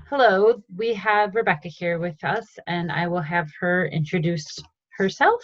Hello, we have Rebecca here with us, and I will have her introduce herself.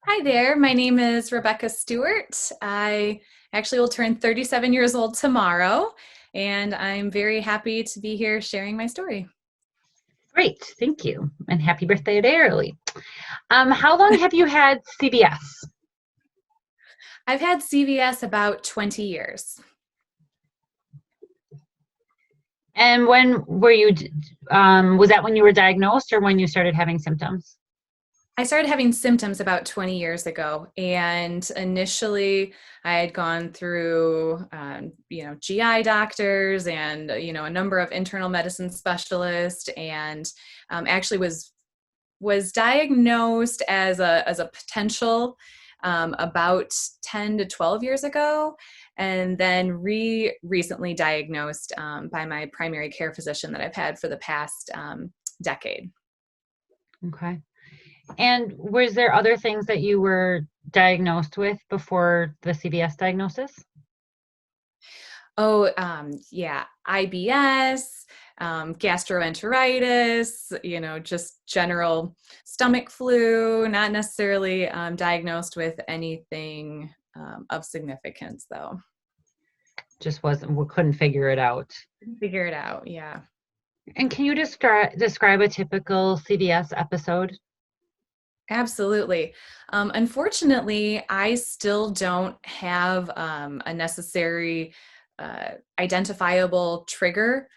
Hi there, my name is Rebecca Stewart. I actually will turn 37 years old tomorrow, and I'm very happy to be here sharing my story. Great, thank you, and happy birthday a day early. How long have you had CBS? I've had CVS about 20 years. And when were you, was that when you were diagnosed or when you started having symptoms? I started having symptoms about 20 years ago, and initially I had gone through, GI doctors and a number of internal medicine specialists, and actually was diagnosed as a potential about 10 to 12 years ago, and then recently diagnosed by my primary care physician that I've had for the past decade. Okay. And was there other things that you were diagnosed with before the CBS diagnosis? Oh, yeah, IBS, gastroenteritis, just general stomach flu, not necessarily diagnosed with anything of significance, though. Just wasn't, we couldn't figure it out. Figure it out, yeah. And can you describe a typical CBS episode? Absolutely. Unfortunately, I still don't have a necessary identifiable trigger.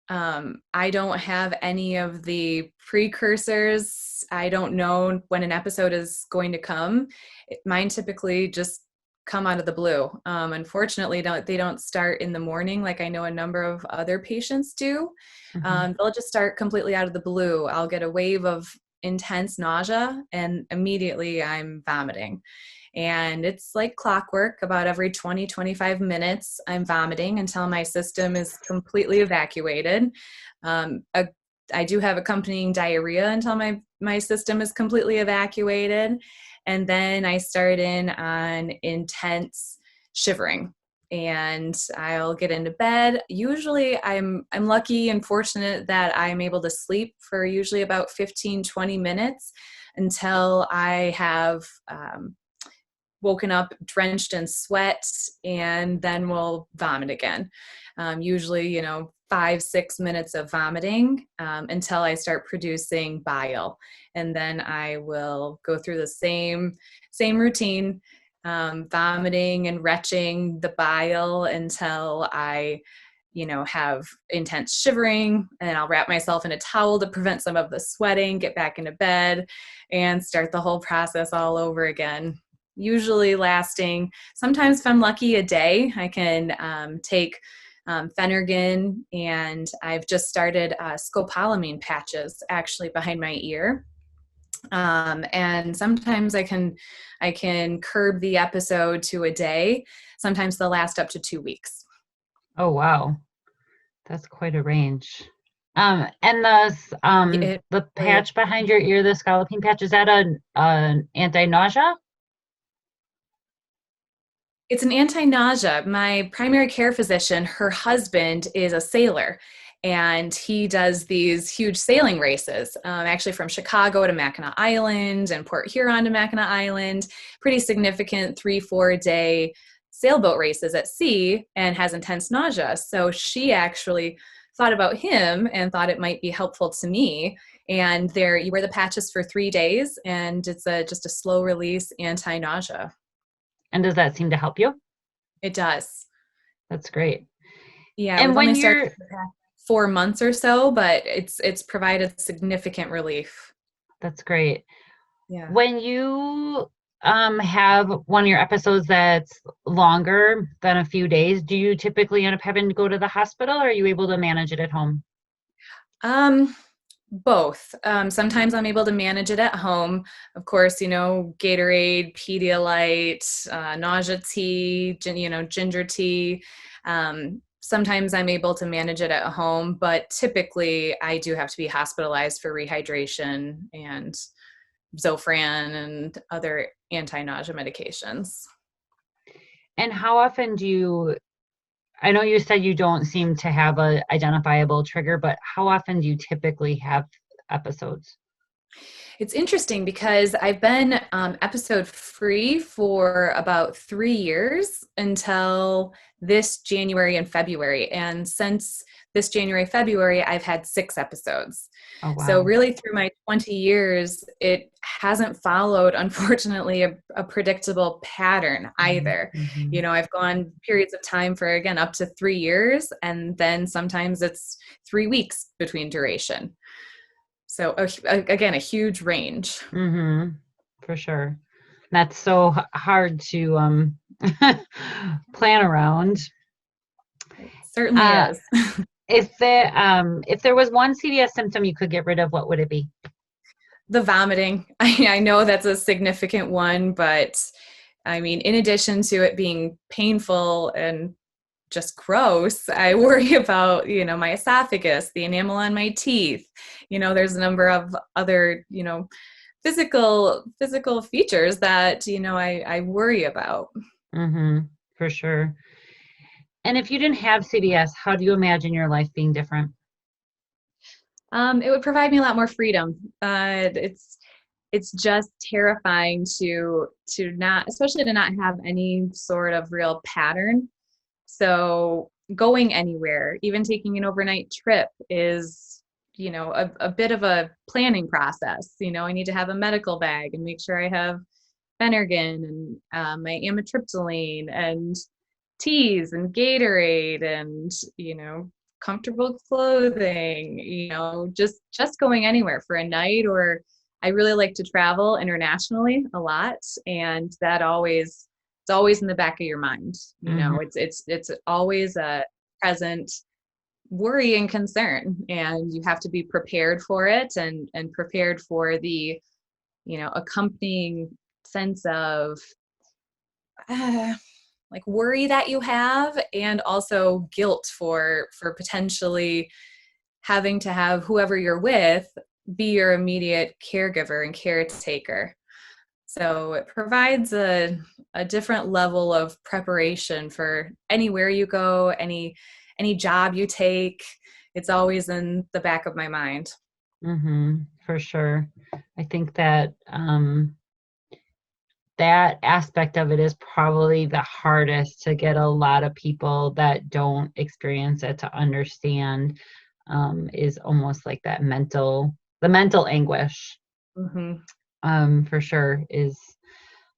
I don't have any of the precursors. I don't know when an episode is going to come. Mine typically just come out of the blue. Unfortunately, they don't start in the morning like I know a number of other patients do. Mhm. They'll just start completely out of the blue. I'll get a wave of intense nausea and immediately I'm vomiting. And it's like clockwork. About every 20, 25 minutes, I'm vomiting until my system is completely evacuated. Um, a, I do have accompanying diarrhea until my system is completely evacuated. And then I start in on intense shivering and I'll get into bed. Usually I'm lucky and fortunate that I'm able to sleep for usually about 15, 20 minutes until I have woken up drenched in sweat and then will vomit again. Usually, 5, 6 minutes of vomiting until I start producing bile. And then I will go through the same routine, vomiting and retching the bile until I have intense shivering, and I'll wrap myself in a towel to prevent some of the sweating, get back into bed, and start the whole process all over again. Usually lasting, sometimes if I'm lucky, a day. I can take Phenergan, and I've just started scopolamine patches actually behind my ear. And sometimes I can curb the episode to a day. Sometimes they'll last up to 2 weeks. Oh, wow. That's quite a range. And It the really is. patch behind your ear, the scalloping patch, is that an anti-nausea? It's an anti-nausea. My primary care physician, her husband is a sailor, and he does these huge sailing races, actually from Chicago to Mackinac Island and Port Huron to Mackinac Island, pretty significant 3, 4 day sailboat races at sea, and has intense nausea. So she actually thought about him and thought it might be helpful to me. And there, you wear the patches for 3 days, and it's just a slow release anti-nausea. And does that seem to help you? It does. That's great. Yeah, And we've when only started you're, for the past 4 months or so, but it's provided significant relief. that's great. Yeah. When you have one of your episodes that's longer than a few days, do you typically end up having to go to the hospital, or are you able to manage it at home? Um, Both. Sometimes I'm able to manage it at home. Of course, Gatorade, Pedialyte, nausea tea, ginger tea. Sometimes I'm able to manage it at home, but typically I do have to be hospitalized for rehydration and Zofran and other anti-nausea medications. And how often do you I know you said you don't seem to have a identifiable trigger, but how often do you typically have episodes? It's interesting because I've been episode free for about 3 years until this January and February. And since this January, February, I've had 6 episodes. Oh, So, wow. really, through my 20 years, it hasn't followed, unfortunately, a predictable pattern either. Mm-hmm. I've gone periods of time for, again, up to 3 years, and then sometimes it's 3 weeks between duration. So again, a huge range. Mm-hmm. For sure. That's so hard to plan around. It certainly Uh, is. if there was one CVS symptom you could get rid of, what would it be? The vomiting. I know that's a significant one, but I mean, in addition to it being painful and just gross, I worry about, my esophagus, the enamel on my teeth. There's a number of other, physical features that, I worry about. Mm-hmm. For sure. And if you didn't have CVS, how do you imagine your life being different? It would provide me a lot more freedom. It's just terrifying to not, especially to not have any sort of real pattern. So going anywhere, even taking an overnight trip is, a bit of a planning process. I need to have a medical bag and make sure I have Phenergan and my amitriptyline and teas and Gatorade and, comfortable clothing, just going anywhere for a night. Or I really like to travel internationally a lot, and it's always in the back of your mind. Mm-hmm. It's always a present worry and concern, and you have to be prepared for it, and prepared for the, accompanying sense of uh, like worry that you have, and also guilt for potentially having to have whoever you're with be your immediate caregiver and caretaker. So it provides a different level of preparation for anywhere you go, any job you take. It's always in the back of my mind. Mm-hmm. For sure. I think that that aspect of it is probably the hardest to get a lot of people that don't experience it to understand, is almost like the mental anguish, Hmm. for sure, is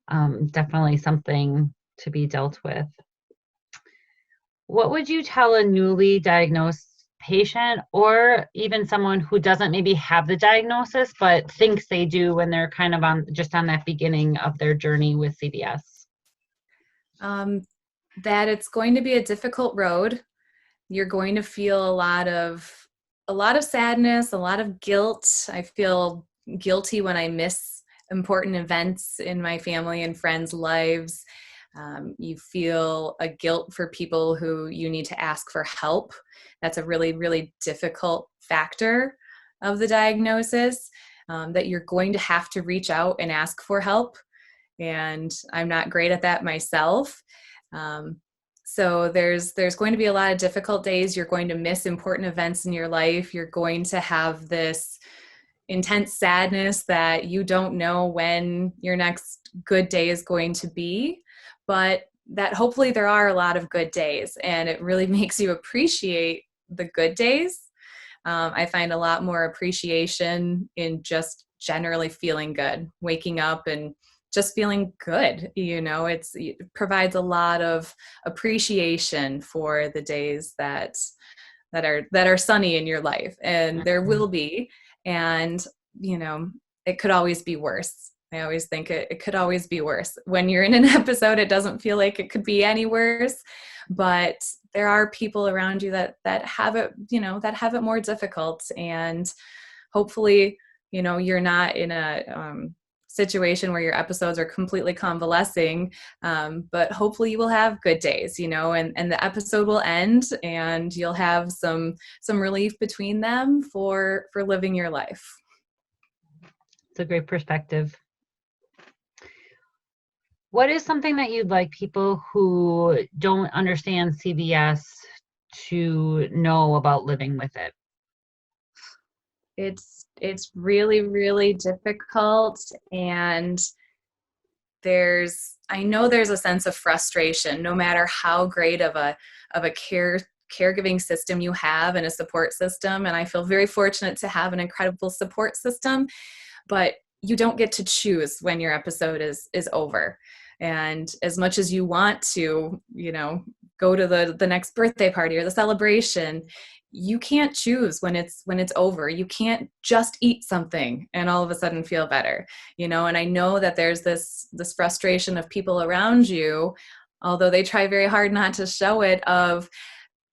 definitely something to be dealt with. What would you tell a newly diagnosed patient, or even someone who doesn't maybe have the diagnosis but thinks they do when they're kind of on that beginning of their journey with CBS? Um, that it's going to be a difficult road. You're going to feel a lot of sadness, a lot of guilt. I feel guilty when I miss important events in my family and friends' lives. You feel a guilt for people who you need to ask for help. That's a really, really difficult factor of the diagnosis, that you're going to have to reach out and ask for help. And I'm not great at that myself. Um, so there's going to be a lot of difficult days. You're going to miss important events in your life. You're going to have this intense sadness that you don't know when your next good day is going to be, but that hopefully there are a lot of good days, and it really makes you appreciate the good days. I find a lot more appreciation in just generally feeling good, waking up and just feeling good. It provides a lot of appreciation for the days that are sunny in your life, and there Mhm. will be. And it could always be worse. I always think it could always be worse. When you're in an episode, it doesn't feel like it could be any worse, but there are people around you that have it, that have it more difficult. And hopefully, you're not in a situation where your episodes are completely convalescing, but hopefully you will have good days, and the episode will end, and you'll have some relief between them for living your life. It's a great perspective. What is something that you'd like people who don't understand CBS to know about living with it? It's really, really difficult, and I know there's a sense of frustration no matter how great of a caregiving system you have and a support system. And I feel very fortunate to have an incredible support system, but you don't get to choose when your episode is over. And as much as you want to, go to the next birthday party or the celebration, you can't choose when it's over. You can't just eat something and all of a sudden feel better. And I know that there's this frustration of people around you, although they try very hard not to show it, of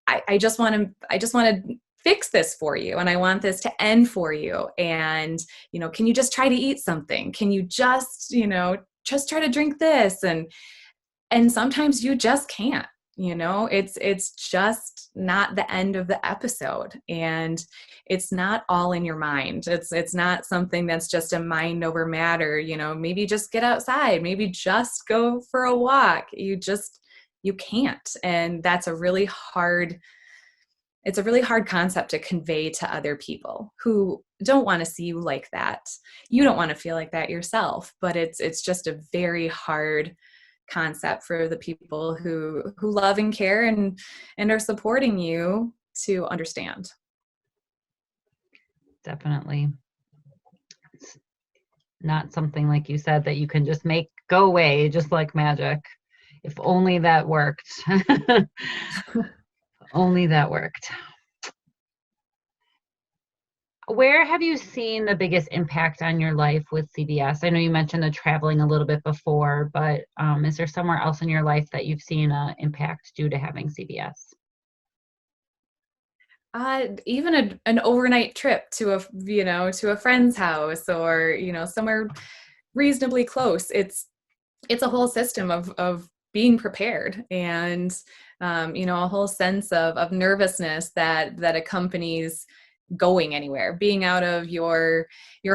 I just want to fix this for you, and I want this to end for you. And, can you just try to eat something? Can you just try to drink this? And sometimes you just can't. It's just not the end of the episode, and it's not all in your mind. It's not something that's just a mind over matter. Maybe just get outside, maybe just go for a walk. You can't. And that's it's a really hard concept to convey to other people who don't want to see you like that. You don't want to feel like that yourself, but it's just a very hard concept for the people who love and care and are supporting you to understand. Definitely. It's not something, like you said, that you can just make go away just like magic. If only that worked. Only that worked. Where have you seen the biggest impact on your life with CBS? I know you mentioned the traveling a little bit before, but is there somewhere else in your life that you've seen an impact due to having CBS? Even an overnight trip to a friend's house, or somewhere reasonably close. It's a whole system of being prepared, and a whole sense of nervousness that accompanies going anywhere, being out of your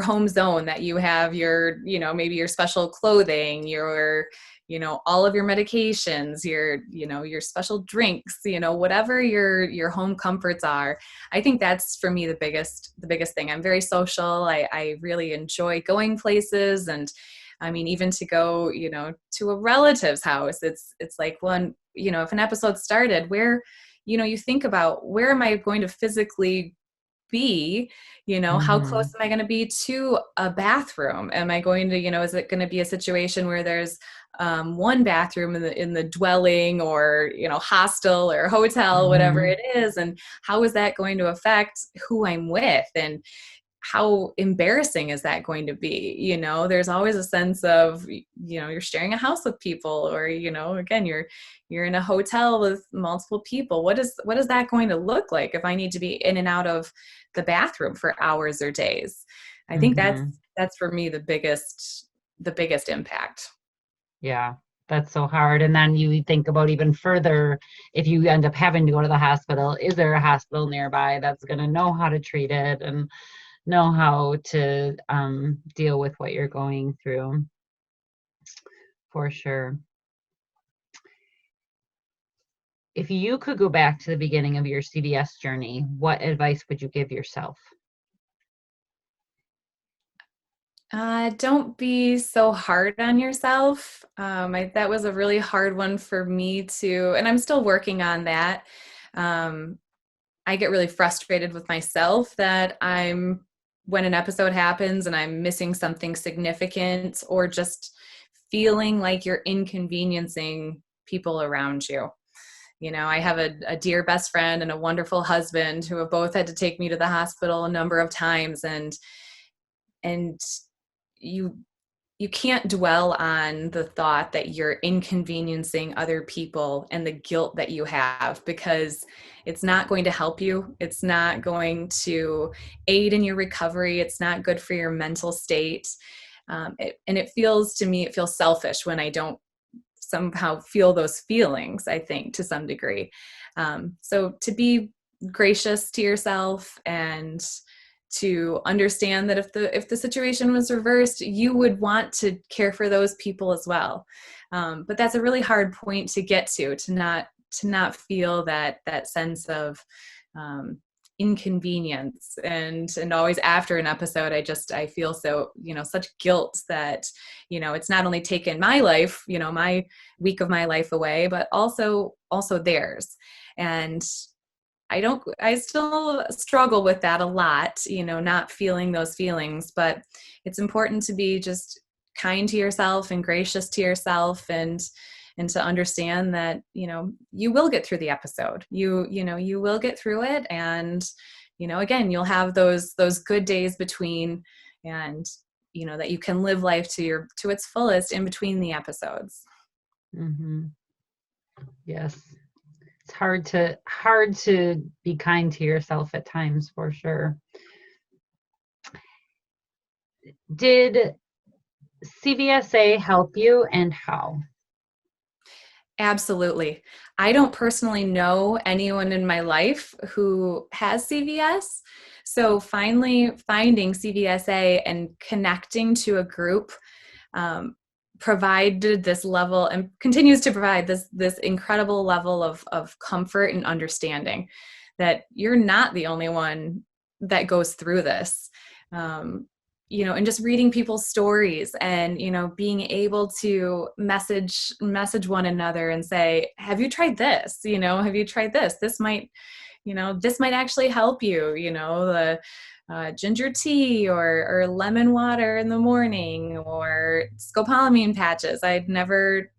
home zone, that you have maybe your special clothing, all of your medications, your special drinks, whatever your home comforts are. I think that's, for me, the biggest thing. I'm very social. I really enjoy going places. And I mean, even to go, to a relative's house, it's like, if an episode started, where, you think about, where am I going to physically be, how close Hmm. am I going to be to a bathroom? Am I going to, is it going to be a situation where there's one bathroom in the dwelling, or hostel or hotel, whatever Hmm. it is? And how is that going to affect who I'm with? And how embarrassing is that going to be? There's always a sense of, you're sharing a house with people, or, again, you're in a hotel with multiple people. What is that going to look like if I need to be in and out of the bathroom for hours or days? I think that's Hmm. that's for me the biggest impact. Yeah, that's so hard. And then you think about even further, if you end up having to go to the hospital, is there a hospital nearby that's going to know how to treat it and know how to deal with what you're going through? For sure. If you could go back to the beginning of your CBS journey, what advice would you give yourself? Don't be so hard on yourself. That was a really hard one for me too, and I'm still working on that. Um, I get really frustrated with myself that when an episode happens and I'm missing something significant, or just feeling like you're inconveniencing people around you. I have a dear best friend and a wonderful husband who have both had to take me to the hospital a number of times, and you you can't dwell on the thought that you're inconveniencing other people and the guilt that you have, because it's not going to help you. It's not going to aid in your recovery. It's not good for your mental state. And it feels selfish when I don't somehow feel those feelings, I think, to some degree. So to be gracious to yourself, and to understand that if the situation was reversed, you would want to care for those people as well. But that's a really hard point to get to not feel that sense of inconvenience. And always after an episode, I feel so, such guilt that, it's not only taken my life, my week of my life away, but also theirs. And I still struggle with that a lot, not feeling those feelings, but it's important to be just kind to yourself and gracious to yourself, and to understand that, you will get through the episode. You will get through it. And, again, you'll have those good days between, and, that you can live life to its fullest in between the episodes. Mm-hmm. Yes. It's hard to be kind to yourself at times, for sure. Did CVSA help you, and how? Absolutely. I don't personally know anyone in my life who has CVS. So finally finding CVSA and connecting to a group provided this level, and continues to provide this incredible level of comfort and understanding that you're not the only one that goes through this. And just reading people's stories, and being able to message one another and say, have you tried this? Have you tried this? This might actually help you. The ginger tea or lemon water in the morning, or scopolamine patches. I'd never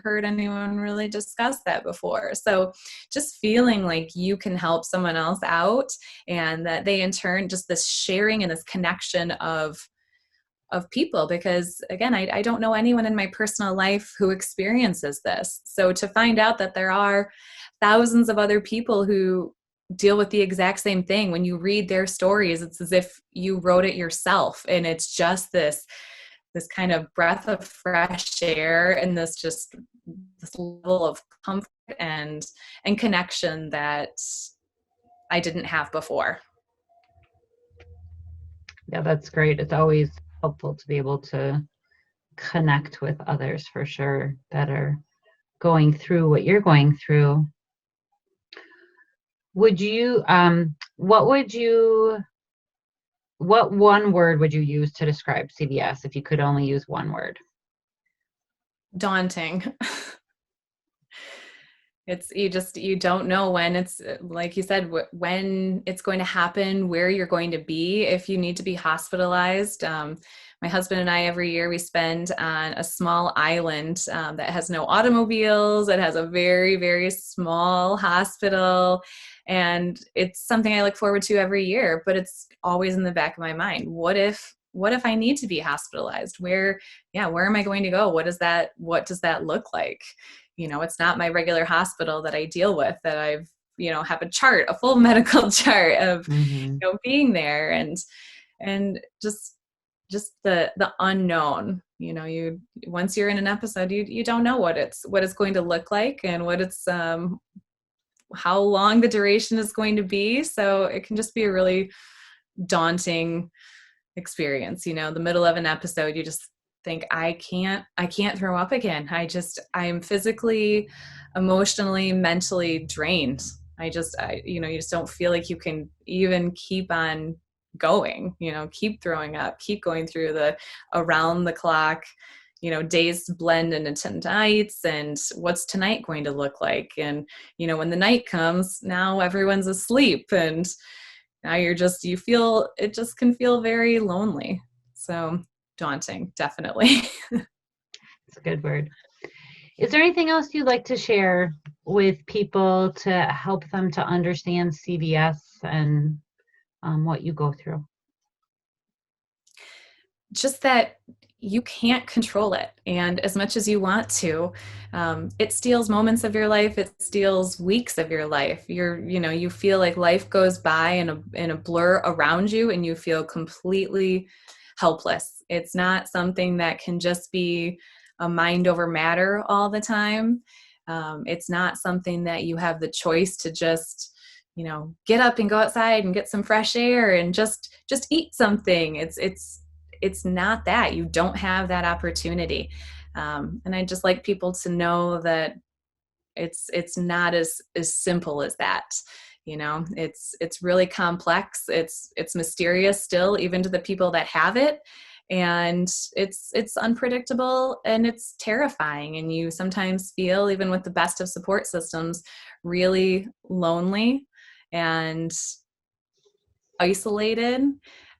heard anyone really discuss that before. So just feeling like you can help someone else out, and that they in turn, just this sharing and this connection of people, because again, I don't know anyone in my personal life who experiences this. So to find out that there are thousands of other people who deal with the exact same thing, when you read their stories, it's as if you wrote it yourself. And it's just this kind of breath of fresh air, and this level of comfort and connection that I didn't have before. Yeah, that's great. It's always helpful to be able to connect with others, for sure, that are going through what you're going through. Would you what one word would you use to describe CVS if you could only use one word? Daunting. You don't know when it's, like you said, when it's going to happen, where you're going to be, if you need to be hospitalized. My husband and I, every year we spend on a small island that has no automobiles. It has a very, very small hospital. And it's something I look forward to every year, but it's always in the back of my mind. What if I need to be hospitalized? Where am I going to go? What does that look like? It's not my regular hospital that I deal with, that I've, have a full medical chart of, Mm-hmm. being there, and just the unknown. Once you're in an episode, you don't know what it's going to look like, and what it's, how long the duration is going to be. So it can just be a really daunting experience. The middle of an episode, you just think, I can't throw up again. I'm physically, emotionally, mentally drained. You just don't feel like you can even keep on going, keep throwing up, keep going through the around the clock, days blend into nights, and what's tonight going to look like? And, when the night comes, now everyone's asleep, and now you feel, it just can feel very lonely. So daunting, definitely. It's a good word. Is there anything else you'd like to share with people to help them to understand CVS and what you go through? Just that you can't control it. And as much as you want to, it steals moments of your life. It steals weeks of your life. You feel like life goes by in a blur around you, and you feel completely helpless. It's not something that can just be a mind over matter all the time. It's not something that you have the choice to just, get up and go outside and get some fresh air and just eat something. It's not that. You don't have that opportunity. And I just like people to know that it's not as simple as that. It's really complex. It's mysterious still, even to the people that have it. And it's unpredictable and it's terrifying. And you sometimes feel, even with the best of support systems, really lonely and isolated.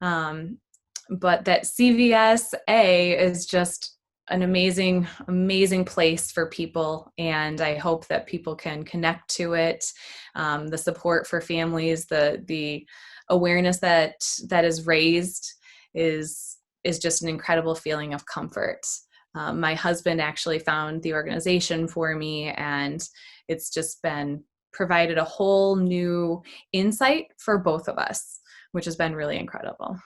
But that CVS-A is just an amazing, amazing place for people. And I hope that people can connect to it. The support for families, the awareness that is raised is just an incredible feeling of comfort. My husband actually found the organization for me, and it's just been provided a whole new insight for both of us, which has been really incredible.